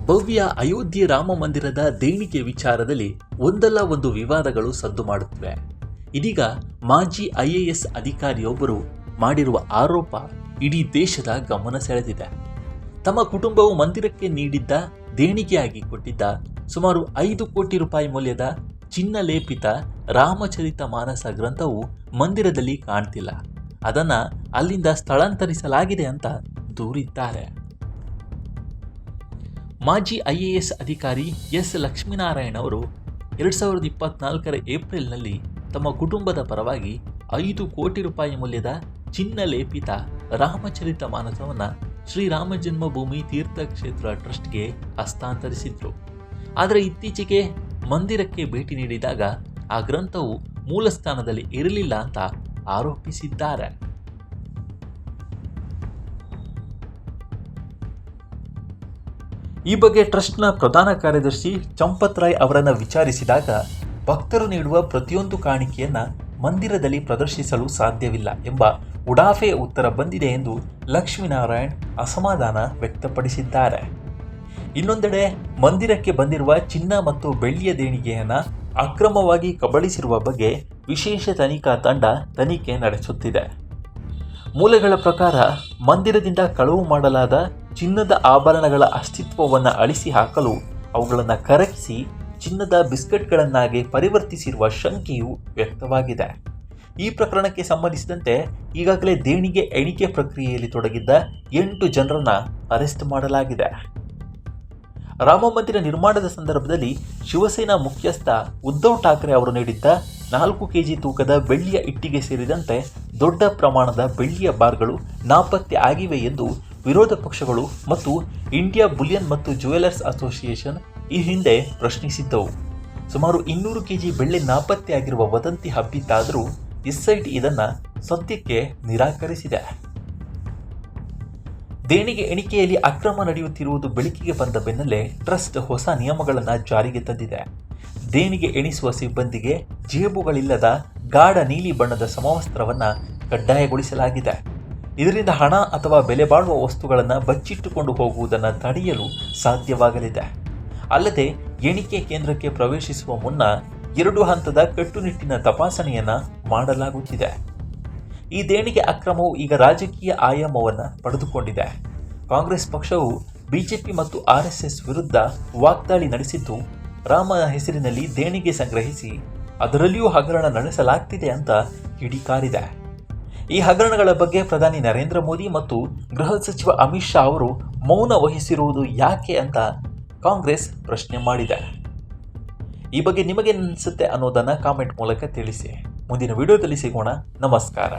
ಭವ್ಯ ಅಯೋಧ್ಯೆ ರಾಮ ಮಂದಿರದ ದೇಣಿಗೆ ವಿಚಾರದಲ್ಲಿ ಒಂದಲ್ಲ ಒಂದು ವಿವಾದಗಳು ಸದ್ದು ಮಾಡುತ್ತಿವೆ. ಇದೀಗ ಮಾಜಿ IAS ಅಧಿಕಾರಿಯೊಬ್ಬರು ಮಾಡಿರುವ ಆರೋಪ ಇಡೀ ದೇಶದ ಗಮನ ಸೆಳೆದಿದೆ. ತಮ್ಮ ಕುಟುಂಬವು ಮಂದಿರಕ್ಕೆ ನೀಡಿದ್ದ ದೇಣಿಗೆಯಾಗಿ ಕೊಟ್ಟಿದ್ದ ಸುಮಾರು 5 ಕೋಟಿ ರೂಪಾಯಿ ಮೌಲ್ಯದ ಚಿನ್ನ ಲೇಪಿತ ರಾಮಚರಿತ ಮಾನಸ ಗ್ರಂಥವು ಮಂದಿರದಲ್ಲಿ ಕಾಣ್ತಿಲ್ಲ, ಅದನ್ನ ಅಲ್ಲಿಂದ ಸ್ಥಳಾಂತರಿಸಲಾಗಿದೆ ಅಂತ ದೂರಿದ್ದಾರೆ. ಮಾಜಿ IAS ಅಧಿಕಾರಿ S. ಲಕ್ಷ್ಮೀನಾರಾಯಣ್ ಅವರು 2024 ಏಪ್ರಿಲ್ನಲ್ಲಿ ತಮ್ಮ ಕುಟುಂಬದ ಪರವಾಗಿ 5 ಕೋಟಿ ರೂಪಾಯಿ ಮೌಲ್ಯದ ಚಿನ್ನ ಲೇಪಿತ ರಾಮಚರಿತ ಮಾನಸವನ್ನು ಶ್ರೀರಾಮ ಜನ್ಮಭೂಮಿ ತೀರ್ಥಕ್ಷೇತ್ರ ಟ್ರಸ್ಟ್ಗೆ ಹಸ್ತಾಂತರಿಸಿದ್ರು. ಆದರೆ ಇತ್ತೀಚೆಗೆ ಮಂದಿರಕ್ಕೆ ಭೇಟಿ ನೀಡಿದಾಗ ಆ ಗ್ರಂಥವು ಮೂಲ ಸ್ಥಾನದಲ್ಲಿ ಇರಲಿಲ್ಲ ಅಂತ ಆರೋಪಿಸಿದ್ದಾರೆ. ಈ ಬಗ್ಗೆ ಟ್ರಸ್ಟ್ನ ಪ್ರಧಾನ ಕಾರ್ಯದರ್ಶಿ ಚಂಪತ್ ರಾಯ್ ಅವರನ್ನು ವಿಚಾರಿಸಿದಾಗ ಭಕ್ತರು ನೀಡುವ ಪ್ರತಿಯೊಂದು ಕಾಣಿಕೆಯನ್ನ ಮಂದಿರದಲ್ಲಿ ಪ್ರದರ್ಶಿಸಲು ಸಾಧ್ಯವಿಲ್ಲ ಎಂಬ ಉಡಾಫೆ ಉತ್ತರ ಬಂದಿದೆ ಎಂದು ಲಕ್ಷ್ಮೀನಾರಾಯಣ್ ಅಸಮಾಧಾನ ವ್ಯಕ್ತಪಡಿಸಿದ್ದಾರೆ. ಇನ್ನೊಂದೆಡೆ ಮಂದಿರಕ್ಕೆ ಬಂದಿರುವ ಚಿನ್ನ ಮತ್ತು ಬೆಳ್ಳಿಯ ದೇಣಿಗೆಯನ್ನು ಅಕ್ರಮವಾಗಿ ಕಬಳಿಸಿರುವ ಬಗ್ಗೆ ವಿಶೇಷ ತನಿಖಾ ತಂಡ ತನಿಖೆ ನಡೆಸುತ್ತಿದೆ. ಮೂಲಗಳ ಪ್ರಕಾರ ಮಂದಿರದಿಂದ ಕಳವು ಮಾಡಲಾದ ಚಿನ್ನದ ಆಭರಣಗಳ ಅಸ್ತಿತ್ವವನ್ನು ಅಳಿಸಿ ಹಾಕಲು ಅವುಗಳನ್ನು ಕರಗಿಸಿ ಚಿನ್ನದ ಬಿಸ್ಕೆಟ್ಗಳನ್ನಾಗಿ ಪರಿವರ್ತಿಸಿರುವ ಶಂಕೆಯು ವ್ಯಕ್ತವಾಗಿದೆ. ಈ ಪ್ರಕರಣಕ್ಕೆ ಸಂಬಂಧಿಸಿದಂತೆ ಈಗಾಗಲೇ ದೇಣಿಗೆ ಎಣಿಕೆ ಪ್ರಕ್ರಿಯೆಯಲ್ಲಿ ತೊಡಗಿದ್ದ 8 ಜನರನ್ನ ಅರೆಸ್ಟ್ ಮಾಡಲಾಗಿದೆ. ರಾಮ ಮಂದಿರ ನಿರ್ಮಾಣದ ಸಂದರ್ಭದಲ್ಲಿ ಶಿವಸೇನಾ ಮುಖ್ಯಸ್ಥ ಉದ್ಧವ್ ಠಾಕ್ರೆ ಅವರು ನೀಡಿದ್ದ 4 ಕೆಜಿ ತೂಕದ ಬೆಳ್ಳಿಯ ಇಟ್ಟಿಗೆ ಸೇರಿದಂತೆ ದೊಡ್ಡ ಪ್ರಮಾಣದ ಬೆಳ್ಳಿಯ ಬಾರ್ಗಳು ನಾಪತ್ತೆ ಆಗಿವೆ ಎಂದು ವಿರೋಧ ಪಕ್ಷಗಳು ಮತ್ತು ಇಂಡಿಯಾ ಬುಲಿಯನ್ ಮತ್ತು ಜ್ಯುವೆಲರ್ಸ್ ಅಸೋಸಿಯೇಷನ್ ಈ ಹಿಂದೆ ಪ್ರಶ್ನಿಸಿದ್ದವು. ಸುಮಾರು 200 ಕೆಜಿ ಬೆಳ್ಳಿ ನಾಪತ್ತೆಯಾಗಿರುವ ವದಂತಿ ಹಬ್ಬಿತ್ತಾದರೂ SIT ಇದನ್ನು ಸದ್ಯಕ್ಕೆ ನಿರಾಕರಿಸಿದೆ. ದೇಣಿಗೆ ಎಣಿಕೆಯಲ್ಲಿ ಅಕ್ರಮ ನಡೆಯುತ್ತಿರುವುದು ಬೆಳಕಿಗೆ ಬಂದ ಬೆನ್ನಲ್ಲೇ ಟ್ರಸ್ಟ್ ಹೊಸ ನಿಯಮಗಳನ್ನು ಜಾರಿಗೆ ತಂದಿದೆ. ದೇಣಿಗೆ ಎಣಿಸುವ ಸಿಬ್ಬಂದಿಗೆ ಜೇಬುಗಳಿಲ್ಲದ ಗಾಢ ನೀಲಿ ಬಣ್ಣದ ಸಮವಸ್ತ್ರವನ್ನು ಕಡ್ಡಾಯಗೊಳಿಸಲಾಗಿದೆ. ಇದರಿಂದ ಹಣ ಅಥವಾ ಬೆಲೆ ಬಾಳುವ ವಸ್ತುಗಳನ್ನು ಬಚ್ಚಿಟ್ಟುಕೊಂಡು ಹೋಗುವುದನ್ನು ತಡೆಯಲು ಸಾಧ್ಯವಾಗಲಿದೆ. ಅಲ್ಲದೆ ಎಣಿಕೆ ಕೇಂದ್ರಕ್ಕೆ ಪ್ರವೇಶಿಸುವ ಮುನ್ನ 2 ಹಂತದ ಕಟ್ಟುನಿಟ್ಟಿನ ತಪಾಸಣೆಯನ್ನು ಮಾಡಲಾಗುತ್ತಿದೆ. ಈ ದೇಣಿಗೆ ಅಕ್ರಮವು ಈಗ ರಾಜಕೀಯ ಆಯಾಮವನ್ನು ಪಡೆದುಕೊಂಡಿದೆ. ಕಾಂಗ್ರೆಸ್ ಪಕ್ಷವು BJP ಮತ್ತು RSS ವಿರುದ್ಧ ವಾಗ್ದಾಳಿ ನಡೆಸಿದ್ದು, ರಾಮನ ಹೆಸರಿನಲ್ಲಿ ದೇಣಿಗೆ ಸಂಗ್ರಹಿಸಿ ಅದರಲ್ಲಿಯೂ ಹಗರಣ ನಡೆಸಲಾಗ್ತಿದೆ ಅಂತ ಕಿಡಿಕಾರಿದೆ. ಈ ಹಗರಣಗಳ ಬಗ್ಗೆ ಪ್ರಧಾನಿ ನರೇಂದ್ರ ಮೋದಿ ಮತ್ತು ಗೃಹ ಸಚಿವ ಅಮಿತ್ ಶಾ ಅವರು ಮೌನ ವಹಿಸಿರುವುದು ಯಾಕೆ ಅಂತ ಕಾಂಗ್ರೆಸ್ ಪ್ರಶ್ನೆ ಮಾಡಿದೆ. ಈ ಬಗ್ಗೆ ನಿಮಗೆ ಅನಿಸುತ್ತೆ ಅನ್ನೋದನ್ನು ಕಾಮೆಂಟ್ ಮೂಲಕ ತಿಳಿಸಿ. ಮುಂದಿನ ವಿಡಿಯೋದಲ್ಲಿ ಸಿಗೋಣ. ನಮಸ್ಕಾರ.